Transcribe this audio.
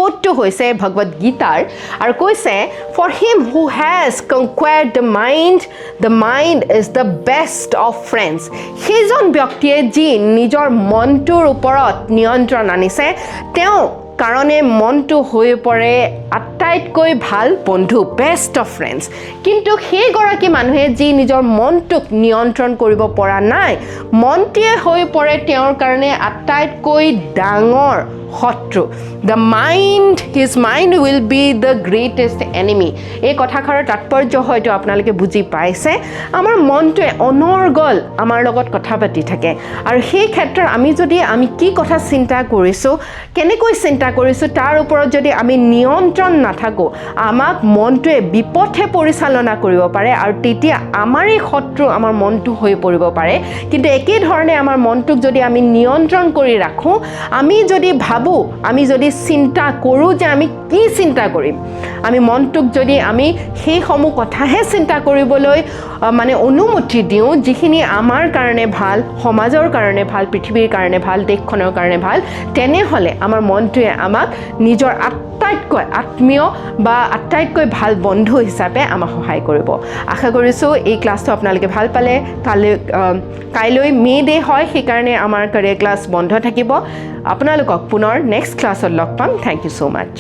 কোটটো হৈছে ভগৱদ গীতাৰ আৰু কৈছে for him who has conquered the mind is the best of friends সেইজন ব্যক্তিয়ে যি নিজৰ মনটোৰ ওপৰত নিয়ন্ত্ৰণ আনিছে তেওঁ কাৰণে মনটো হৈ পৰে আটাইতকৈ ভাল বন্ধু বেষ্ট অফ ফ্ৰেণ্ডছ কিন্তু সেইগৰাকী মানুহে যি নিজৰ মনটোক নিয়ন্ত্ৰণ কৰিব পৰা নাই মনটোৱে হৈ পৰে তেওঁৰ কাৰণে আটাইতকৈ ডাঙৰ শত্ৰু the mind his mind will be the greatest enemy এই কথাষাৰৰ তাৎপৰ্য হয়তো আপোনালোকে বুজি পাইছে আমাৰ মনটোৱে অনৰ্গল আমাৰ লগত কথা পাতি থাকে আৰু সেই ক্ষেত্ৰত আমি কি কথা চিন্তা কৰিছোঁ কেনেকৈ চিন্তা কৰিছোঁ তাৰ ওপৰত যদি আমি নিয়ন্ত্ৰণ নাথাকোঁ আমাক মনটোৱে বিপথে পৰিচালনা কৰিব পাৰে আৰু তেতিয়া আমাৰেই শত্ৰু আমাৰ মনটো হৈ পৰিব পাৰে কিন্তু একেধৰণে আমাৰ মনটোক যদি আমি নিয়ন্ত্ৰণ কৰি ৰাখোঁ আমি যদি আমি যদি চিন্তা কৰোঁ যে আমি কি চিন্তা কৰিম আমি মনটোক যদি আমি সেইসমূহ কথাহে চিন্তা কৰিবলৈ মানে অনুমতি দিওঁ যিখিনি আমাৰ কাৰণে ভাল সমাজৰ কাৰণে ভাল পৃথিৱীৰ কাৰণে ভাল দেশখনৰ কাৰণে ভাল তেনেহ'লে আমাৰ মনটোৱে আমাক নিজৰ আটাইতকৈ আত্মীয় বা আটাইতকৈ ভাল বন্ধু হিচাপে আমাক সহায় কৰিব আশা কৰিছোঁ এই ক্লাছটো আপোনালোকে ভাল পালে কাইলৈ মে ডে হয় সেইকাৰণে আমাৰ কেৰিয়াৰ ক্লাছ বন্ধ থাকিব আপোনালোকক পুনৰ নেক্সট ক্লাছত লগ পাম থ্যাংক ইউ সো মাচ